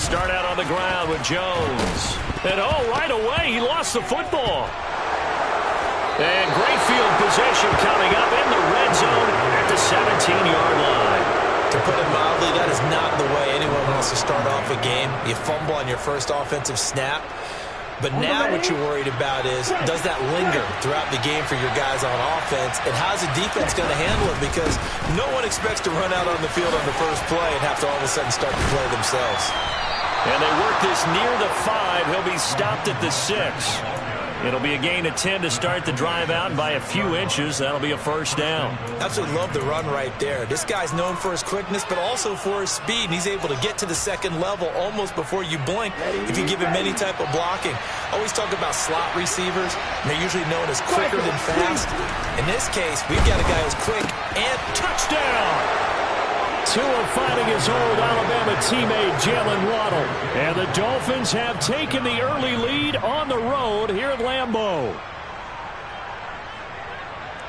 start out on the ground with Jones. And, right away, he lost the football. And great field position coming up in the red zone at the 17-yard line. To put it mildly, that is not the way anyone wants to start off a game. You fumble on your first offensive snap. But now what you're worried about is, does that linger throughout the game for your guys on offense? And how's the defense going to handle it? Because no one expects to run out on the field on the first play and have to all of a sudden start to play themselves. And they work this near the 5. He'll be stopped at the 6. It'll be a gain of 10 to start the drive out, and by a few inches, that'll be a first down. Absolutely love the run right there. This guy's known for his quickness, but also for his speed. And he's able to get to the second level almost before you blink if you give him any type of blocking. Always talk about slot receivers, and they're usually known as quicker than fast. In this case, we've got a guy who's quick and touchdown. Tua finding his old Alabama teammate Jalen Waddle. And the Dolphins have taken the early lead on the road here at Lambeau.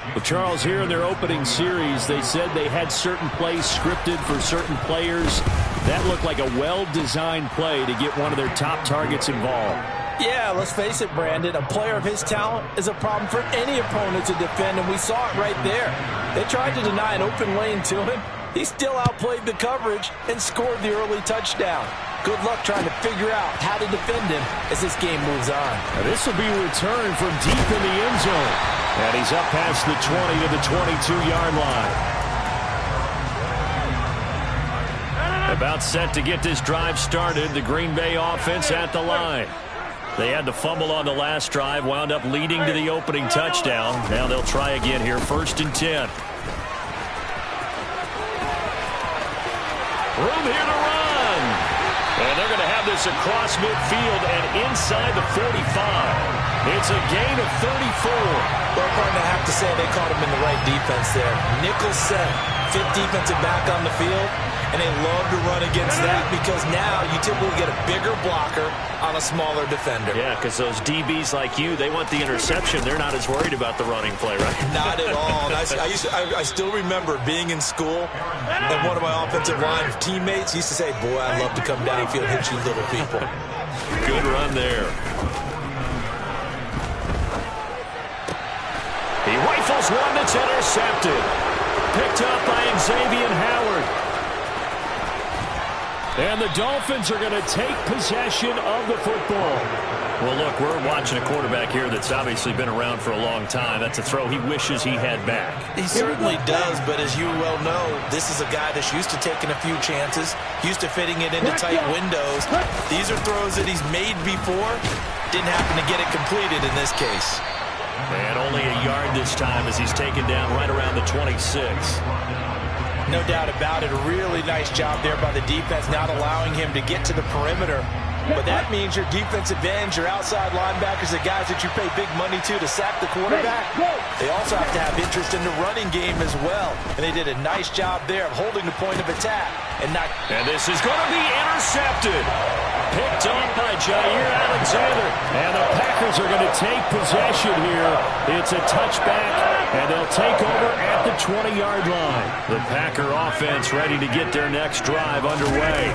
Well, Charles, here in their opening series, they said they had certain plays scripted for certain players. That looked like a well-designed play to get one of their top targets involved. Yeah, let's face it, Brandon. A player of his talent is a problem for any opponent to defend, and we saw it right there. They tried to deny an open lane to him. He still outplayed the coverage and scored the early touchdown. Good luck trying to figure out how to defend him as this game moves on. This will be returned from deep in the end zone. And he's up past the 20 to the 22-yard line. About set to get this drive started. The Green Bay offense at the line. They had the fumble on the last drive, wound up leading to the opening touchdown. Now they'll try again here, 1st and 10. Room here to run. And they're going to have this across midfield and inside the 45. It's a gain of 34. Well, partner, I have to say they caught him in the right defense there. Nickel set, 5th defensive back on the field, and they love to run against that because now you typically get a bigger blocker on a smaller defender. Yeah, because those DBs like you, they want the interception. They're not as worried about the running play, right? Not at all. And I still remember being in school, and one of my offensive line teammates used to say, boy, I'd love to come downfield and hit you little people. Good run there. He rifles one that's intercepted. Picked up by Xavier Howard. And the Dolphins are going to take possession of the football. Well, look, we're watching a quarterback here that's obviously been around for a long time. That's a throw he wishes he had back. He certainly does, but as you well know, this is a guy that's used to taking a few chances, used to fitting it into tight windows. These are throws that he's made before. Didn't happen to get it completed in this case. And only a yard this time as he's taken down right around the 26. No doubt about it. A really nice job there by the defense, not allowing him to get to the perimeter. But that means your defensive ends, your outside linebackers, the guys that you pay big money to sack the quarterback, they also have to have interest in the running game as well. And they did a nice job there of holding the point of attack. And this is going to be intercepted. Picked up by Jair Alexander. And the Packers are going to take possession here. It's a touchback, and they'll take over at the 20-yard line. The Packer offense ready to get their next drive underway.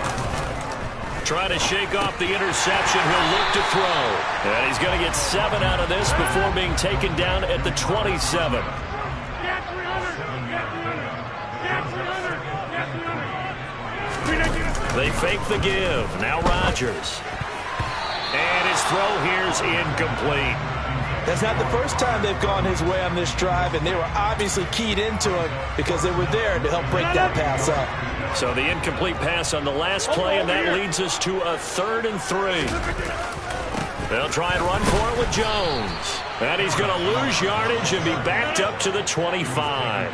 Trying to shake off the interception. He'll look to throw. And he's going to get 7 out of this before being taken down at the 27. They fake the give. Now Rodgers. And his throw here's incomplete. That's not the first time they've gone his way on this drive, and they were obviously keyed into it because they were there to help break that pass up. So the incomplete pass on the last play, and that leads us to a 3rd and 3. They'll try and run for it with Jones. And he's going to lose yardage and be backed up to the 25.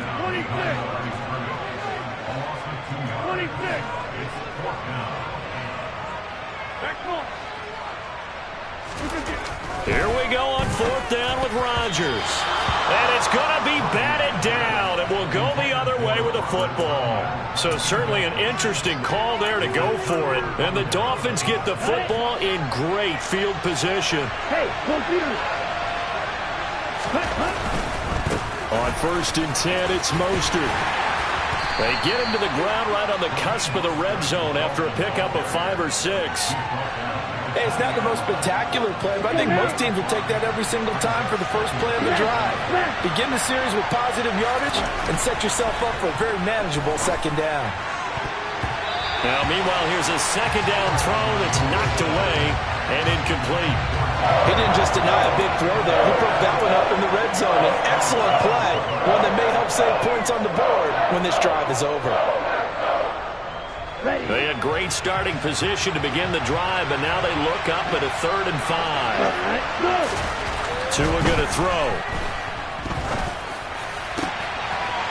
Here we go on 4th down with Rodgers. And it's going to be batted down, and we'll go the other way with the football. So certainly an interesting call there to go for it. And the Dolphins get the football in great field position. On 1st and 10, it's Mostert. They get him to the ground right on the cusp of the red zone after a pickup of 5 or 6. Hey, it's not the most spectacular play, but I think most teams will take that every single time for the first play of the drive. Begin the series with positive yardage and set yourself up for a very manageable second down. Now, meanwhile, here's a second down throw that's knocked away and incomplete. He didn't just deny a big throw there. He broke that one up in the red zone. An excellent play, one that may help save points on the board when this drive is over. They had great starting position to begin the drive, but now they look up at a 3rd and 5. Tua going to throw.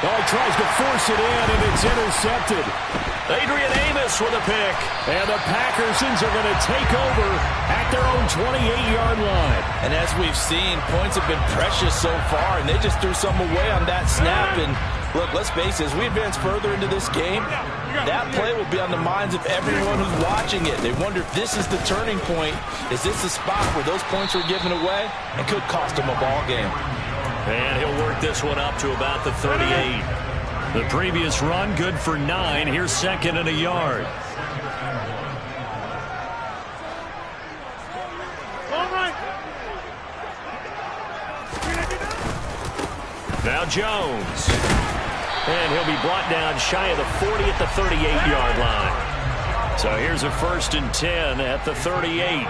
Oh, he tries to force it in, and it's intercepted. Adrian Amos with a pick. And the Packersons are going to take over at their own 28-yard line. And as we've seen, points have been precious so far, and they just threw some away on that snap. And look, let's face it, as we advance further into this game, that play will be on the minds of everyone who's watching it. They wonder if this is the turning point. Is this the spot where those points were given away and could cost them a ball game? And he'll work this one up to about the 38. The previous run, good for 9. Here's 2nd and a yard. Now Jones. And he'll be brought down shy of the 40 at the 38-yard line. So here's a 1st and 10 at the 38.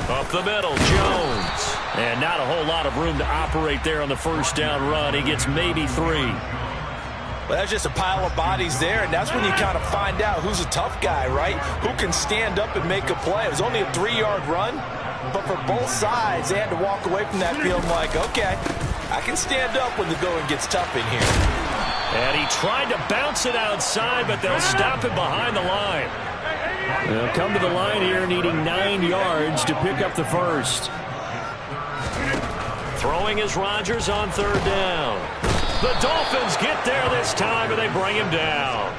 Up the middle, Jones. And not a whole lot of room to operate there on the 1st down run. He gets maybe 3. Well, that's just a pile of bodies there, and that's when you kind of find out who's a tough guy, right? Who can stand up and make a play. It was only a 3-yard run, but for both sides, they had to walk away from that field like, okay, I can stand up when the going gets tough in here. And he tried to bounce it outside, but they'll stop him behind the line. They'll come to the line here needing 9 yards to pick up the 1st. Throwing is Rodgers on 3rd down. The Dolphins get there this time, and they bring him down.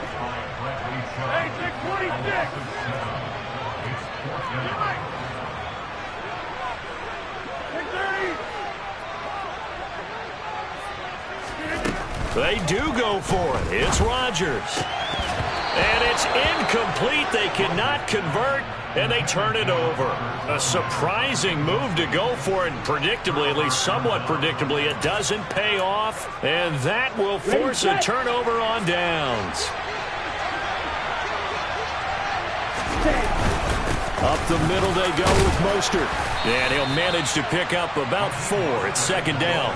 They do go for it. It's Rodgers. And it's incomplete. They cannot convert, and they turn it over. A surprising move to go for it, and predictably, at least somewhat predictably, it doesn't pay off, and that will force a turnover on downs. Up the middle they go with Mostert. And he'll manage to pick up about 4. It's 2nd down.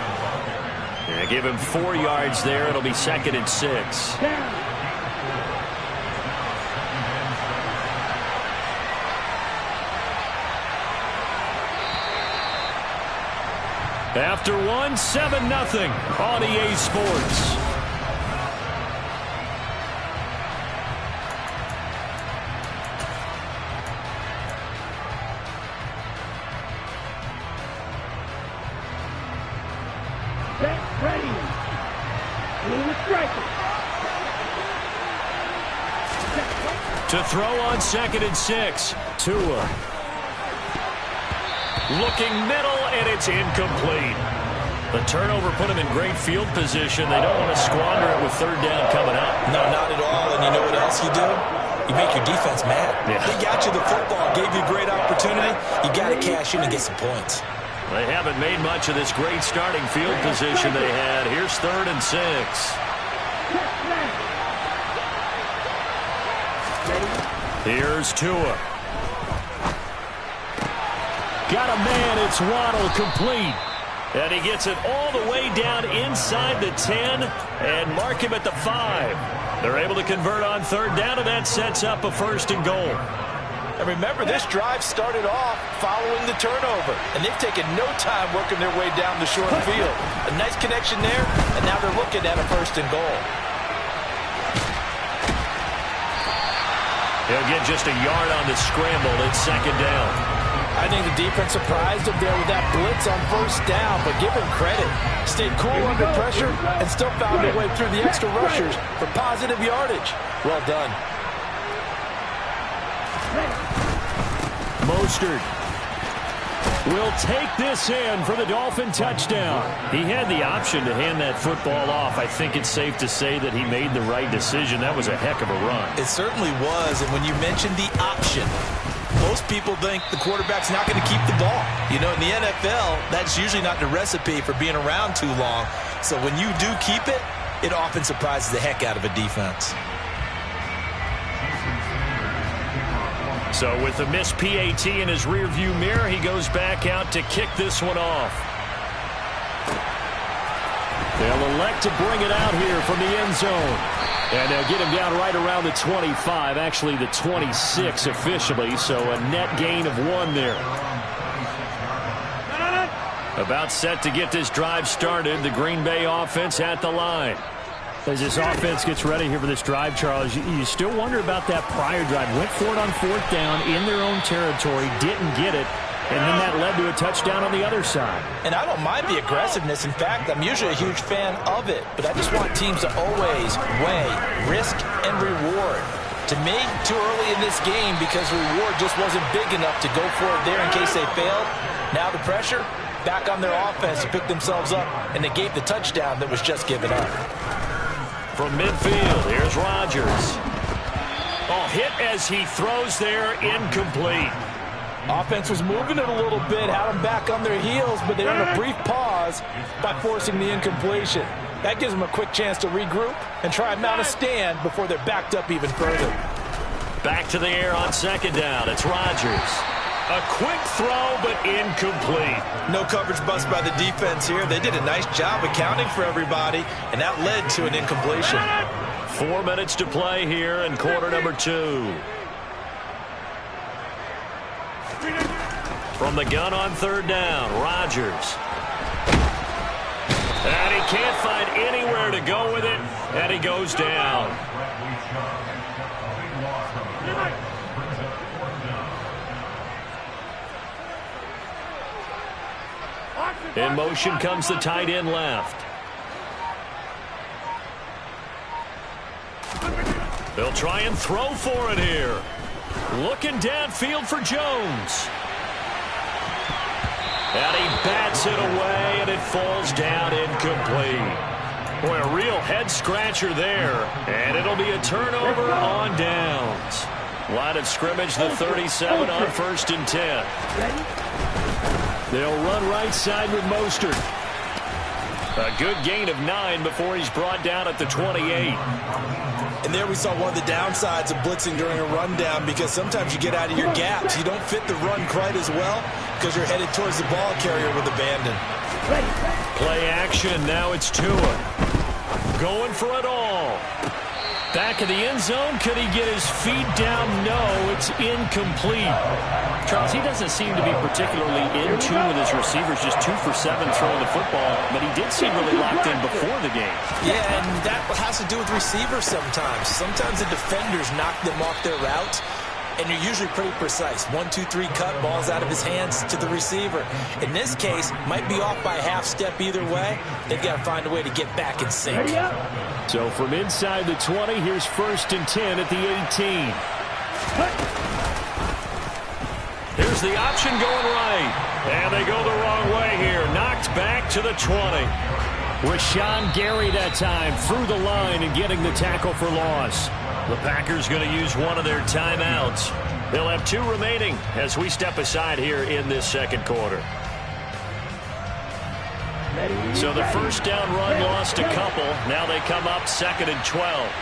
And give him 4 yards there. It'll be 2nd and 6. After 1, 7-0 on EA Sports. Ready. To throw on 2nd and 6. Tua. Looking middle, and it's incomplete. The turnover put him in great field position. They don't want to squander it with 3rd down coming up. No, not at all. And you know what else you do? You make your defense mad. Yeah. They got you the football, gave you a great opportunity. You got to cash in and get some points. They haven't made much of this great starting field position they had. Here's 3rd and 6. Here's Tua. Got a man, it's Waddle, complete. And he gets it all the way down inside the 10 and mark him at the 5. They're able to convert on 3rd down, and that sets up a 1st and goal. And remember, this drive started off following the turnover, and they've taken no time working their way down the short field. A nice connection there, and now they're looking at a 1st and goal. He'll get just a yard on the scramble. It's 2nd down. I think the defense surprised him there with that blitz on 1st down, but give him credit. Stayed cool under pressure and still found a way through the extra rushers for positive yardage. Well done. Mostert. will take this in for the Dolphin touchdown. He had the option to hand that football off. I think it's safe to say that he made the right decision. That was a heck of a run. It certainly was, and when you mentioned the option, most people think the quarterback's not going to keep the ball. You know, in the NFL, that's usually not the recipe for being around too long. So when you do keep it, it often surprises the heck out of a defense. So with the missed PAT in his rearview mirror, he goes back out to kick this one off. They'll elect to bring it out here from the end zone. And they'll get him down right around the 25, actually the 26 officially, so a net gain of 1 there. About set to get this drive started, the Green Bay offense at the line. As this offense gets ready here for this drive, Charles, you still wonder about that prior drive. Went for it on 4th down in their own territory, didn't get it, and then that led to a touchdown on the other side. And I don't mind the aggressiveness. In fact, I'm usually a huge fan of it, but I just want teams to always weigh risk and reward. To me, too early in this game because reward just wasn't big enough to go for it there in case they failed. Now the pressure back on their offense to pick themselves up, and they gave the touchdown that was just given up. From midfield, here's Rodgers. Oh, hit as he throws there, incomplete. Offense was moving it a little bit, had them back on their heels, but they earned a brief pause by forcing the incompletion. That gives them a quick chance to regroup and try and mount a stand before they're backed up even further. Back to the air on 2nd down. It's Rodgers. A quick throw, but incomplete. No coverage bust by the defense here. They did a nice job accounting for everybody, and that led to an incompletion. 4 minutes to play here in quarter number 2. From the gun on 3rd down, Rodgers. And he can't find anywhere to go with it, and he goes down. In motion comes the tight end left. They'll try and throw for it here. Looking downfield for Jones. And he bats it away, and it falls down incomplete. Boy, a real head-scratcher there. And it'll be a turnover on downs. Line of scrimmage, the 37 on 1st and 10. They'll run right side with Mostert. A good gain of 9 before he's brought down at the 28. And there we saw one of the downsides of blitzing during a rundown, because sometimes you get out of your gaps. You don't fit the run quite as well because you're headed towards the ball carrier with abandon. Play action. Now it's Tua. Going for it all. Back of the end zone. Could he get his feet down? No, it's incomplete. Charles, he doesn't seem to be particularly in tune with his receivers, just 2 for 7 throwing the football, but he did seem really locked in before the game. Yeah, and that has to do with receivers sometimes. Sometimes the defenders knock them off their route, and you're usually pretty precise. 1, 2, 3 cut, ball's out of his hands to the receiver. In this case, might be off by a half step either way. They've got to find a way to get back in sync. So from inside the 20, here's 1st and 10 at the 18. Here's the option going right. And they go the wrong way here. Knocked back to the 20. Rashawn Gary that time through the line and getting the tackle for loss. The Packers going to use one of their timeouts. They'll have 2 remaining as we step aside here in this 2nd quarter. So the 1st down run lost a couple. Now they come up 2nd and 12.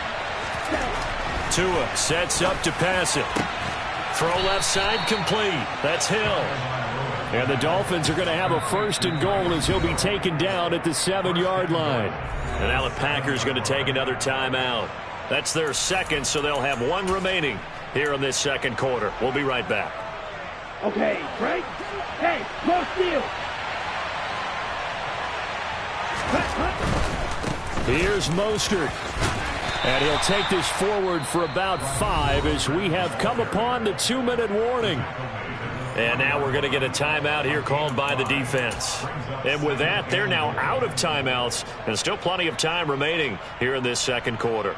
Tua sets up to pass it. Throw left side complete. That's Hill. And the Dolphins are going to have a 1st and goal as he'll be taken down at the 7-yard line. And now the Packers going to take another timeout. That's their 2nd, so they'll have 1 remaining here in this 2nd quarter. We'll be right back. Okay, Frank. Hey, close deal. Here's Mostert. And he'll take this forward for about 5 as we have come upon the 2-minute warning. And now we're going to get a timeout here called by the defense. And with that, they're now out of timeouts. And still plenty of time remaining here in this 2nd quarter.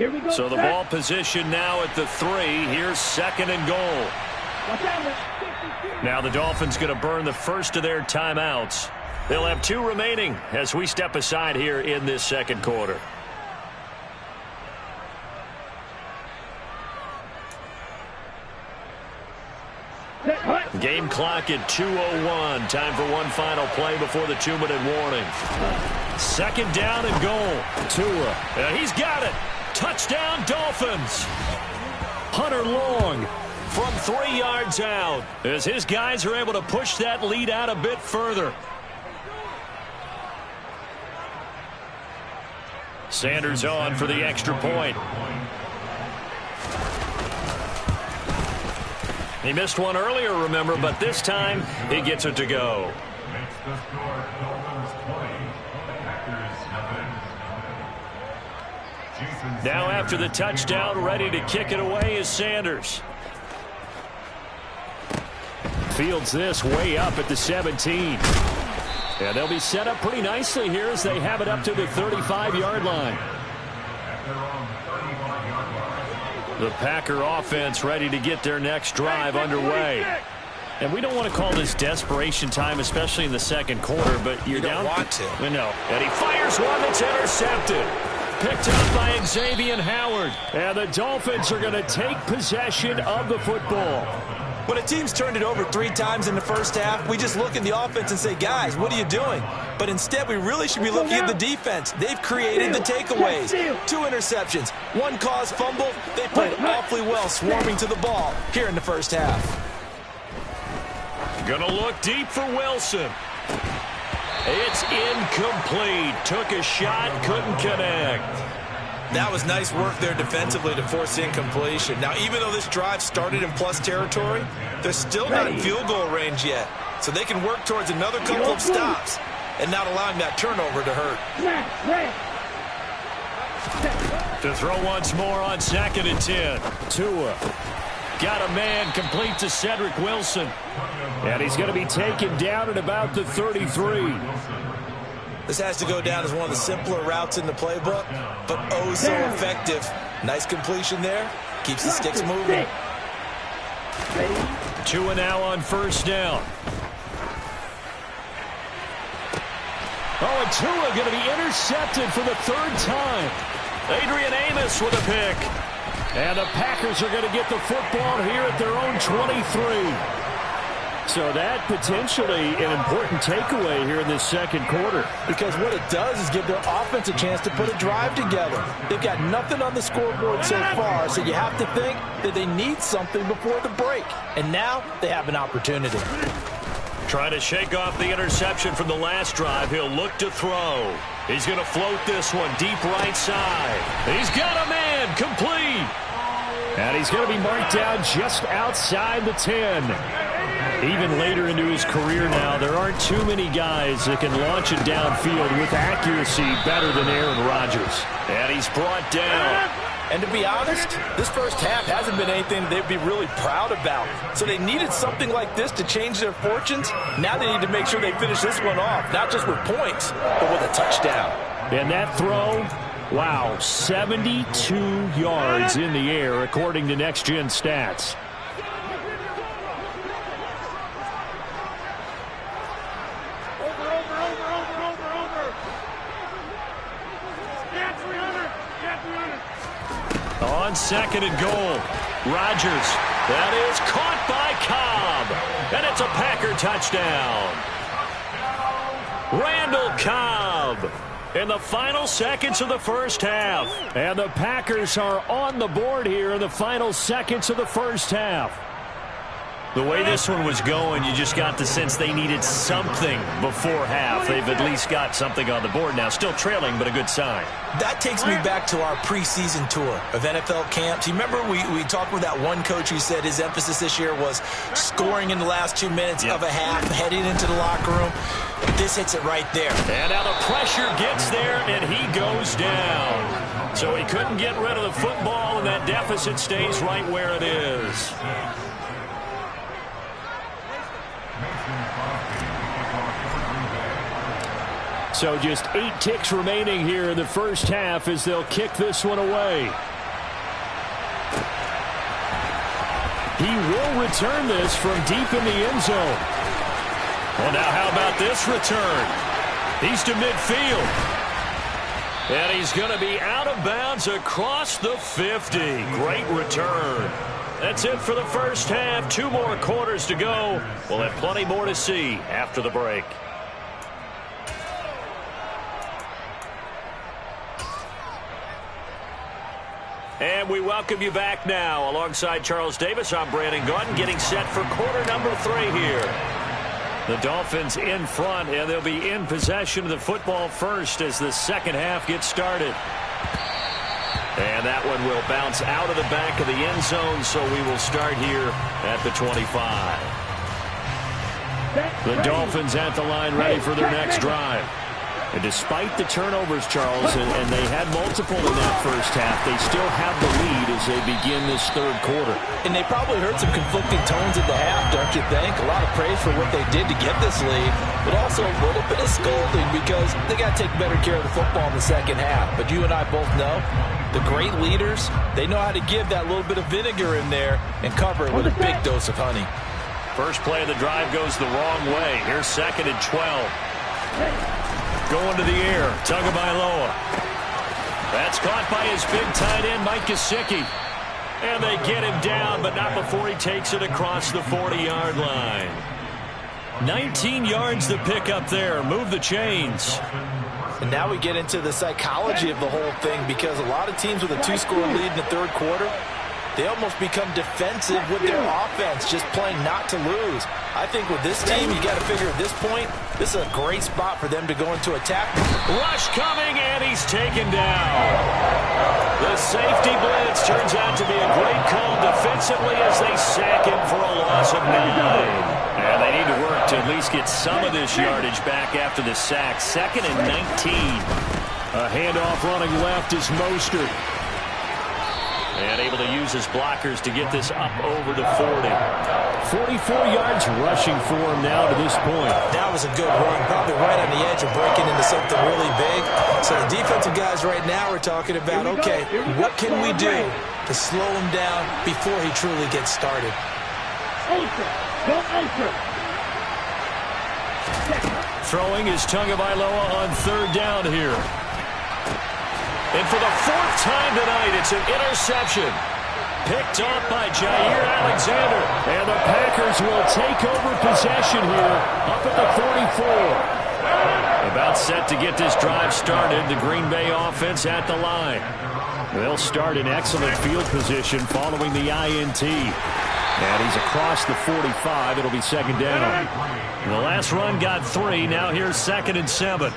Here we go. So the ball position now at the 3. Here's 2nd and goal. Now the Dolphins going to burn the first of their timeouts. They'll have 2 remaining as we step aside here in this second quarter. Game clock at 2:01. Time for one final play before the 2-minute warning. 2nd down and goal. Tua. And he's got it. Touchdown, Dolphins. Hunter Long from 3 yards out as his guys are able to push that lead out a bit further. Sanders on for the extra point. He missed one earlier, remember, but this time he gets it to go. Now after the touchdown, ready to kick it away is Sanders. Fields this way up at the 17. And they'll be set up pretty nicely here as they have it up to the 35-yard line. The Packer offense ready to get their next drive underway. And we don't want to call this desperation time, especially in the second quarter, but you're down. You don't want to. I know. And he fires one that's intercepted. Picked up by Xavier Howard. And the Dolphins are going to take possession of the football. When a team's turned it over 3 times in the first half, we just look at the offense and say, guys, what are you doing? But instead, we really should be looking at the defense. They've created the takeaways. 2 interceptions, 1 caused fumble. They played awfully well swarming to the ball here in the first half. Gonna look deep for Wilson. It's incomplete. Took a shot, couldn't connect. That was nice work there defensively to force incompletion. Now, even though this drive started in plus territory, they're still not in field goal range yet. So they can work towards another couple of stops and not allowing that turnover to hurt. To throw once more on 2nd and 10. Tua. Got a man complete to Cedric Wilson. And he's going to be taken down at about the 33. This has to go down as one of the simpler routes in the playbook, but oh so effective. Nice completion there. Keeps the sticks moving. Tua now on 1st down. Oh, and Tua going to be intercepted for the 3rd time. Adrian Amos with a pick. And the Packers are going to get the football here at their own 23. So that potentially an important takeaway here in this second quarter. Because what it does is give their offense a chance to put a drive together. They've got nothing on the scoreboard so far, so you have to think that they need something before the break. And now they have an opportunity. Trying to shake off the interception from the last drive. He'll look to throw. He's going to float this one deep right side. He's got a man complete. And he's going to be marked down just outside the 10. Even later into his career now, there aren't too many guys that can launch it downfield with accuracy better than Aaron Rodgers. And he's brought down. And to be honest, this first half hasn't been anything they'd be really proud about. So they needed something like this to change their fortunes. Now they need to make sure they finish this one off, not just with points, but with a touchdown. And that throw, wow, 72 yards in the air, according to Next Gen Stats. On 2nd and goal, Rodgers. That is caught by Cobb. And it's a Packer touchdown. Randall Cobb in the final seconds of the first half. And the Packers are on the board here in the final seconds of the first half. The way this one was going, you just got the sense they needed something before half. They've at least got something on the board now. Still trailing, but a good sign. That takes me back to our preseason tour of NFL camps. You remember we talked with that one coach who said his emphasis this year was scoring in the last 2 minutes of a half, heading into the locker room. This hits it right there. And now the pressure gets there, and he goes down. So he couldn't get rid of the football, and that deficit stays right where it is. So just 8 ticks remaining here in the first half as they'll kick this one away. He will return this from deep in the end zone. Well, now how about this return? He's to midfield. And he's going to be out of bounds across the 50. Great return. That's it for the first half. 2 more quarters to go. We'll have plenty more to see after the break. And we welcome you back now. Alongside Charles Davis, I'm Brandon Gaudin, getting set for quarter number 3 here. The Dolphins in front, and they'll be in possession of the football first as the second half gets started. And that one will bounce out of the back of the end zone, so we will start here at the 25. The Dolphins at the line, ready for their next drive. And despite the turnovers, Charles, and they had multiple in that first half, they still have the lead as they begin this third quarter. And they probably heard some conflicting tones at the half, don't you think? A lot of praise for what they did to get this lead, but also a little bit of scolding because they got to take better care of the football in the second half. But you and I both know the great leaders, they know how to give that little bit of vinegar in there and cover it with a big dose of honey. First play of the drive goes the wrong way. Here's 2nd and 12. Going to the air, Tagovailoa. That's caught by his big tight end, Mike Gesicki. And they get him down, but not before he takes it across the 40-yard line. 19 yards to pick up there. Move the chains. And now we get into the psychology of the whole thing because a lot of teams with a 2-score lead in the third quarter, they almost become defensive with their offense, just playing not to lose. I think with this team, you got to figure at this point, this is a great spot for them to go into attack. Rush coming, and he's taken down. The safety blitz turns out to be a great call defensively as they sack him for a loss of 9. And they need to work to at least get some of this yardage back after the sack. 2nd and 19. A handoff running left is Mostert. And able to use his blockers to get this up over to 40. 44 yards rushing for him now to this point. That was a good run, probably right on the edge of breaking into something really big. So the defensive guys right now are talking about, okay, what can we do to slow him down before he truly gets started? Throwing is Tagovailoa on 3rd down here. And for the 4th time tonight, it's an interception. Picked off by Jair Alexander. And the Packers will take over possession here up at the 44. About set to get this drive started, the Green Bay offense at the line. They'll start in excellent field position following the INT. And he's across the 45. It'll be 2nd down. The last run got 3. Now here's 2nd and 7.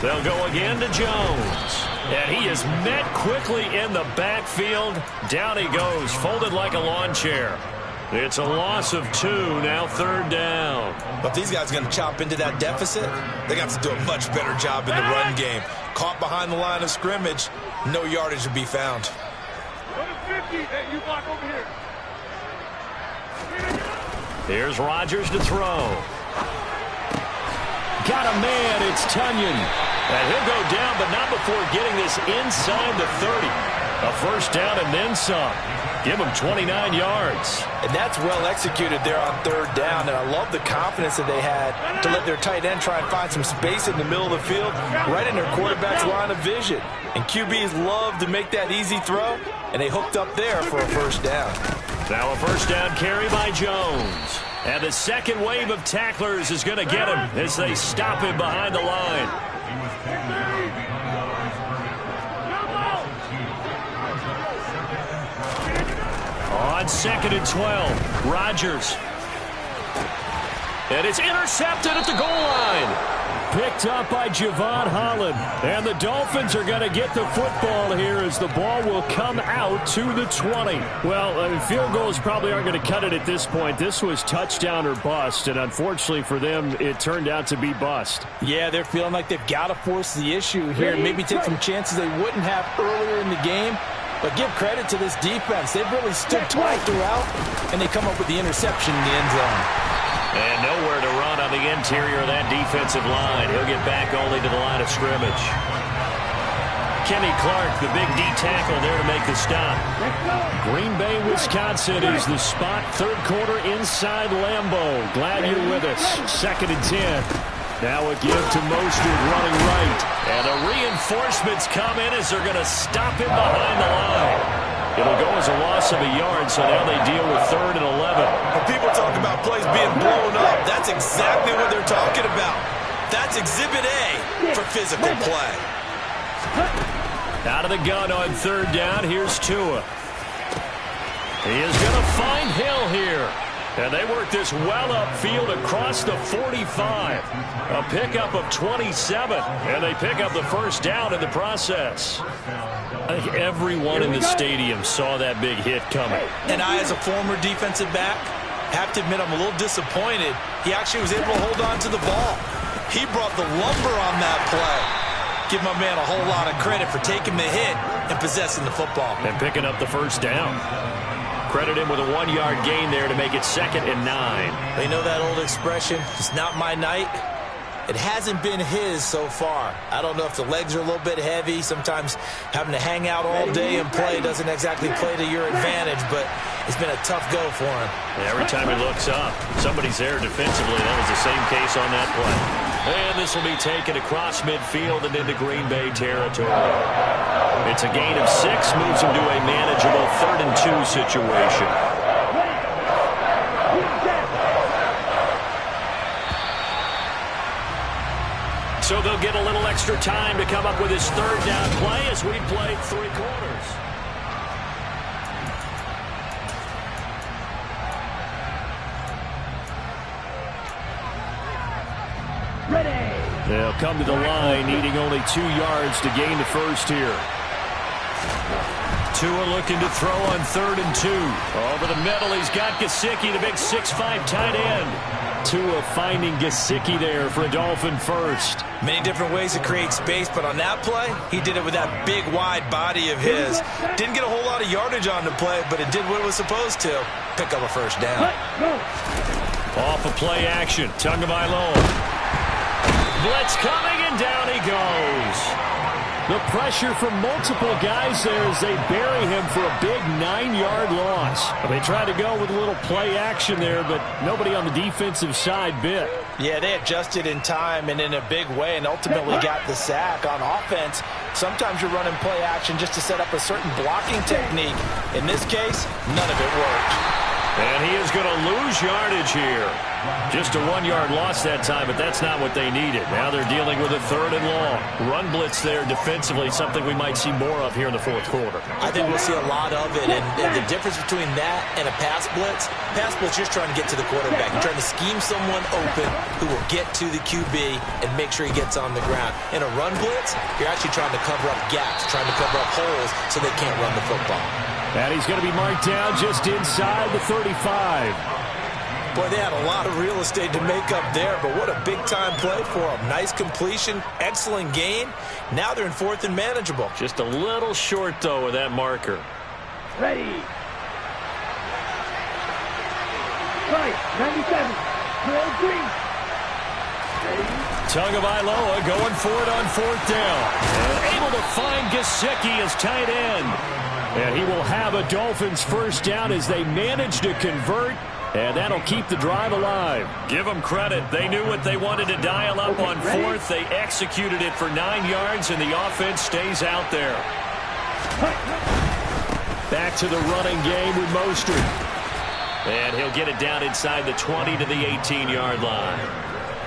They'll go again to Jones. And he is met quickly in the backfield. Down he goes, folded like a lawn chair. It's a loss of 2, now 3rd down. But these guys are going to chop into that deficit. They got to do a much better job in the run game. Caught behind the line of scrimmage, no yardage to be found. You block over here. Here's Rodgers to throw. Got a man, it's Tunyon. And he'll go down, but not before getting this inside the 30. A first down and then some. Give him 29 yards. And that's well executed there on 3rd down. And I love the confidence that they had to let their tight end try and find some space in the middle of the field, right in their quarterback's line of vision. And QBs love to make that easy throw, and they hooked up there for a first down. Now a first down carry by Jones. And the second wave of tacklers is going to get him as they stop him behind the line. On 2nd and 12, Rodgers. And it's intercepted at the goal line. Picked up by Javon Holland. And the Dolphins are going to get the football here as the ball will come out to the 20. Well, field goals probably aren't going to cut it at this point. This was touchdown or bust, and unfortunately for them, it turned out to be bust. Yeah, they're feeling like they've got to force the issue here and maybe take some chances they wouldn't have earlier in the game. But give credit to this defense. They've really stood tall throughout, and they come up with the interception in the end zone. And nowhere to run on the interior of that defensive line. He'll get back only to the line of scrimmage. Kenny Clark, the big D tackle there to make the stop. Green Bay, Wisconsin is the spot. Third quarter inside Lambeau. Glad you're with us. 2nd and 10. Now a give to Mostert running right. And the reinforcements come in as they're going to stop him behind the line. It'll go as a loss of a yard, so now they deal with 3rd and 11. When people talk about plays being blown up, that's exactly what they're talking about. That's Exhibit A for physical play. Out of the gun on 3rd down, here's Tua. He is going to find Hill here. And they work this well upfield across the 45. A pickup of 27. And they pick up the first down in the process. I think everyone in the stadium saw that big hit coming. And I, as a former defensive back, have to admit I'm a little disappointed. He actually was able to hold on to the ball. He brought the lumber on that play. Give my man a whole lot of credit for taking the hit and possessing the football. And picking up the first down. Credit him with a 1-yard gain there to make it 2nd and 9. They know that old expression, it's not my night. It hasn't been his so far. I don't know if the legs are a little bit heavy. Sometimes having to hang out all day and play doesn't exactly play to your advantage, but it's been a tough go for him. Every time he looks up, somebody's there defensively. That was the same case on that play. And this will be taken across midfield and into Green Bay territory. It's a gain of 6, moves him to a manageable 3rd and 2 situation. So they'll get a little extra time to come up with his 3rd down play as we play 3 quarters. Ready. They'll come to the line, needing only 2 yards to gain the first here. Tua looking to throw on 3rd and 2. Over the middle, he's got Gesicki, the big 6'5" tight end. Tua finding Gesicki there for a Dolphin first. Many different ways to create space, but on that play, he did it with that big, wide body of his. Didn't get a whole lot of yardage on the play, but it did what it was supposed to. Pick up a first down. Off of play action, Tagovailoa. Blitz coming, and down he goes. The pressure from multiple guys there as they bury him for a big 9-yard loss. They tried to go with a little play action there, but nobody on the defensive side bit. Yeah, they adjusted in time and in a big way and ultimately got the sack. On offense, sometimes you're running play action just to set up a certain blocking technique. In this case, none of it worked. And he is going to lose yardage here. Just a 1-yard loss that time, but that's not what they needed. Now they're dealing with a 3rd and long. Run blitz there defensively, something we might see more of here in the 4th quarter. I think we'll see a lot of it, and the difference between that and a pass blitz, you're just trying to get to the quarterback. You're trying to scheme someone open who will get to the QB and make sure he gets on the ground. In a run blitz, you're actually trying to cover up gaps, trying to cover up holes so they can't run the football. And he's going to be marked down just inside the 35. Boy, they had a lot of real estate to make up there, but what a big-time play for them. Nice completion, excellent gain. Now they're in 4th and manageable. Just a little short, though, with that marker. Ready. Right, 97. Clear green. Tagovailoa going for it on 4th down. And able to find Gesicki as tight end. And he will have a Dolphins first down as they manage to convert. And that'll keep the drive alive. Give them credit. They knew what they wanted to dial up on 4th. They executed it for 9 yards, and the offense stays out there. Back to the running game with Mostert. And he'll get it down inside the 20 to the 18-yard line.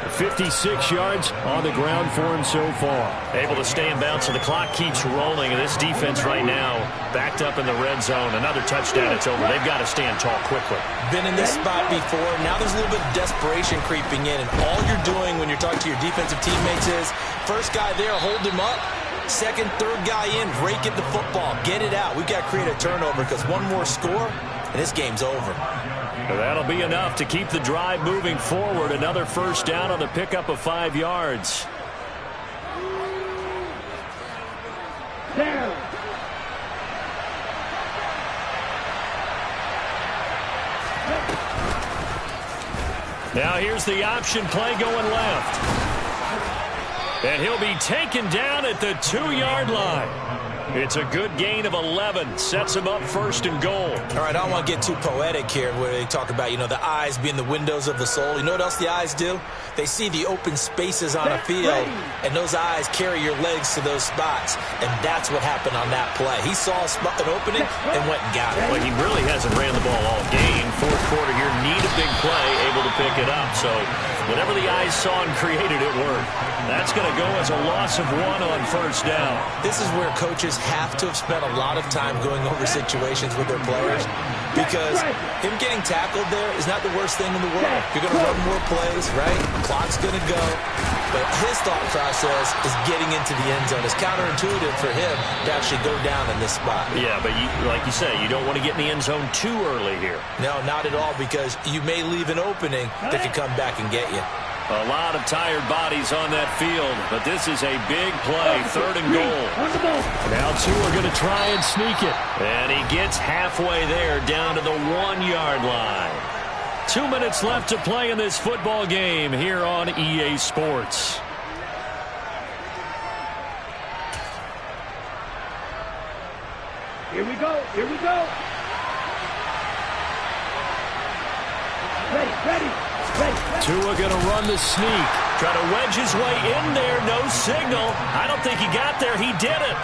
56 yards on the ground for him so far. Able to stay in bounds, so the clock keeps rolling. And this defense right now backed up in the red zone. Another touchdown, it's over. They've got to stand tall quickly. Been in this spot before. Now there's a little bit of desperation creeping in. And all you're doing when you're talking to your defensive teammates is, first guy there, hold him up. Second, third guy in, rake at the football. Get it out. We've got to create a turnover because one more score, and this game's over. That'll be enough to keep the drive moving forward. Another first down on the pickup of 5 yards. Down. Now here's the option play going left. And he'll be taken down at the 2-yard line. It's a good gain of 11. Sets him up first and goal. All right, I don't want to get too poetic here where they talk about, the eyes being the windows of the soul. You know what else the eyes do? They see the open spaces on a field, and those eyes carry your legs to those spots, and that's what happened on that play. He saw an opening and went and got it. Well, he really hasn't ran the ball all game. Fourth quarter here, need a big play, able to pick it up. So whatever the eyes saw and created, it worked. That's going to go as a loss of 1 on first down. This is where coaches have to have spent a lot of time going over situations with their players, because him getting tackled there is not the worst thing in the world. You're going to run more plays, right? Clock's going to go. But his thought process is getting into the end zone. It's counterintuitive for him to actually go down in this spot. Yeah, but like you say, you don't want to get in the end zone too early here. No, not at all, because you may leave an opening that could come back and get you. A lot of tired bodies on that field, but this is a big play, 3rd and goal. Now two are going to try and sneak it. And he gets halfway there, down to the 1-yard line. 2 minutes left to play in this football game here on EA Sports. Here we go. Here we go. Ready. Tua going to run the sneak. Try to wedge his way in there. No signal. I don't think he got there. He did it.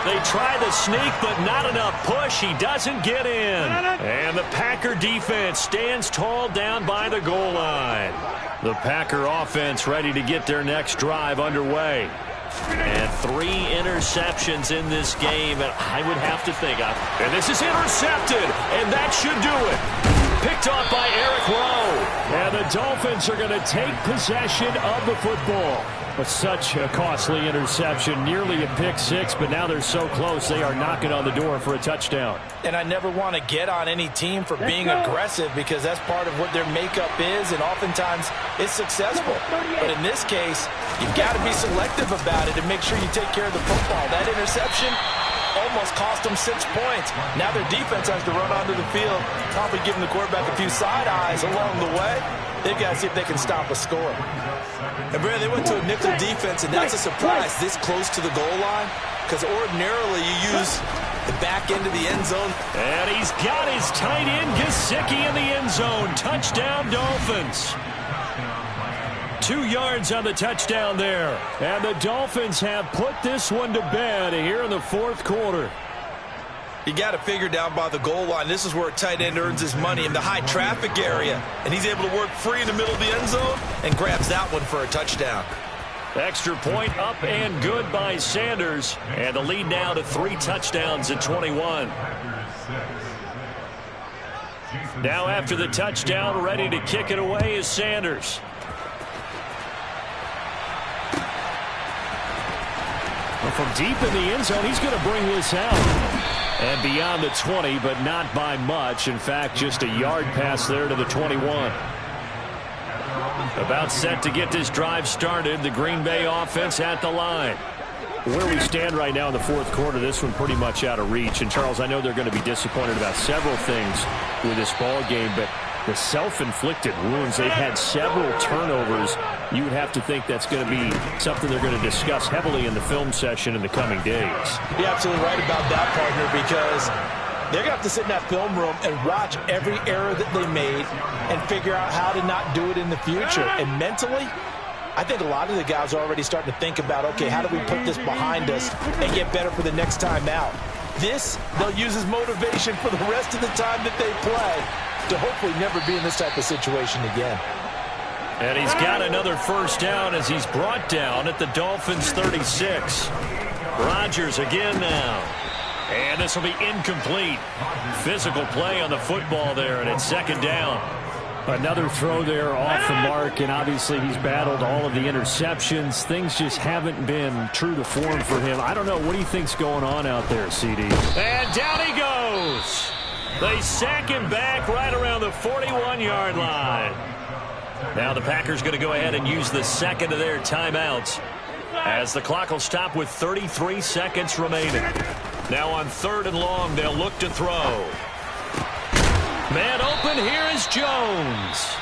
They try the sneak, but not enough push. He doesn't get in. And the Packer defense stands tall down by the goal line. The Packer offense ready to get their next drive underway. And 3 interceptions in this game, and I would have to think of. And this is intercepted, and that should do it. Picked off by Eric Rowe. And the Dolphins are going to take possession of the football. But such a costly interception, nearly a pick 6, but now they're so close they are knocking on the door for a touchdown. And I never want to get on any team for being aggressive, because that's part of what their makeup is, and oftentimes it's successful. But in this case, you've got to be selective about it and make sure you take care of the football. That interception almost cost them 6 points. Now their defense has to run onto the field, probably giving the quarterback a few side eyes along the way. They've got to see if they can stop a score. And, Brad, they went to a nickel defense, and that's a surprise this close to the goal line, because ordinarily you use the back end of the end zone. And he's got his tight end, Gesicki, in the end zone. Touchdown, Dolphins. 2 yards on the touchdown there. And the Dolphins have put this one to bed here in the 4th quarter. You got to figure down by the goal line. This is where a tight end earns his money, in the high traffic area. And he's able to work free in the middle of the end zone and grabs that one for a touchdown. Extra point up and good by Sanders. And the lead now to 3 touchdowns at 21. Now after the touchdown, ready to kick it away is Sanders. Well, from deep in the end zone, he's going to bring this out. And beyond the 20, but not by much. In fact, just a yard pass there to the 21. About set to get this drive started. The Green Bay offense at the line. Where we stand right now in the 4th quarter, this one pretty much out of reach. And, Charles, I know they're going to be disappointed about several things with this ball game, but the self-inflicted wounds, they've had several turnovers. You would have to think that's going to be something they're going to discuss heavily in the film session in the coming days. You're absolutely right about that, partner, because they're going to have to sit in that film room and watch every error that they made and figure out how to not do it in the future. And mentally, I think a lot of the guys are already starting to think about, okay, how do we put this behind us and get better for the next time out? This, they'll use as motivation for the rest of the time that they play to hopefully never be in this type of situation again. And he's got another first down as he's brought down at the Dolphins' 36. Rodgers again now. And this will be incomplete. Physical play on the football there, and it's 2nd down. Another throw there off the mark, and obviously he's battled all of the interceptions. Things just haven't been true to form for him. I don't know. What do you think's going on out there, CD? And down he goes. They sack him back right around the 41-yard line. Now the Packers going to go ahead and use the 2nd of their timeouts, as the clock will stop with 33 seconds remaining. Now on 3rd and long, they'll look to throw. Man open, here is Jones.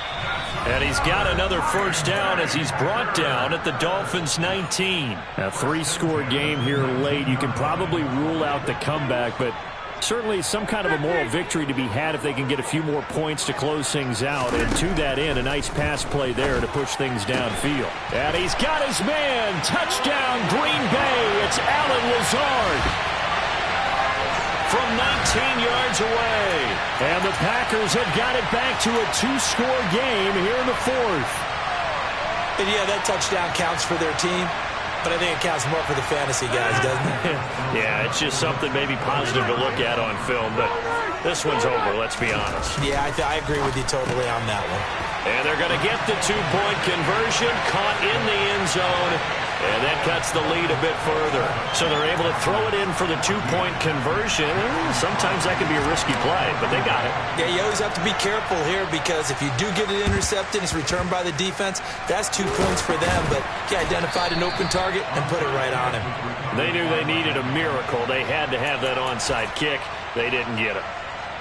And he's got another first down as he's brought down at the Dolphins' 19. A 3-score game here late. You can probably rule out the comeback, but certainly some kind of a moral victory to be had if they can get a few more points to close things out. And to that end, a nice pass play there to push things downfield. And he's got his man. Touchdown, Green Bay. It's Allen Lazard from 19 yards away. And the Packers have got it back to a 2-score game here in the 4th. And yeah, that touchdown counts for their team, but I think it counts more for the fantasy guys, doesn't it? Yeah, it's just something maybe positive to look at on film, but this one's over, let's be honest. Yeah, I agree with you totally on that one. And they're going to get the 2-point conversion, caught in the end zone, and that cuts the lead a bit further. So they're able to throw it in for the 2-point conversion. Sometimes that can be a risky play, but they got it. Yeah, you always have to be careful here because if you do get it intercepted, it's returned by the defense, that's 2 points for them, but he identified an open target and put it right on him. They knew they needed a miracle. They had to have that onside kick. They didn't get it.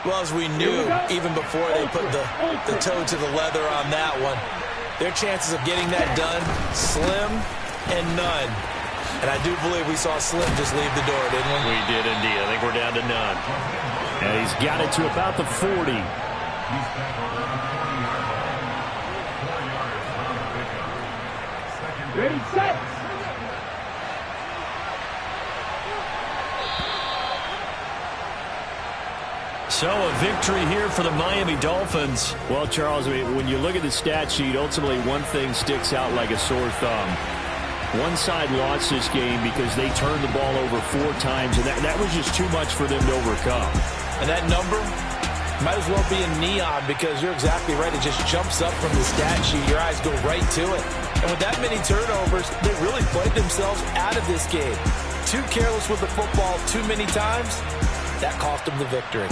Well, as we knew, even before they put the toe to the leather on that one, their chances of getting that done, slim and none. And I do believe we saw Slim just leave the door, didn't we? We did indeed. I think we're down to none. And he's got it to about the 40. Ready, set. So a victory here for the Miami Dolphins. Well, Charles, I mean, when you look at the stat sheet, ultimately one thing sticks out like a sore thumb. One side lost this game because they turned the ball over 4 times, and that was just too much for them to overcome. And that number might as well be in neon because you're exactly right. It just jumps up from the stat sheet. Your eyes go right to it. And with that many turnovers, they really played themselves out of this game. Too careless with the football too many times. That cost them the victory.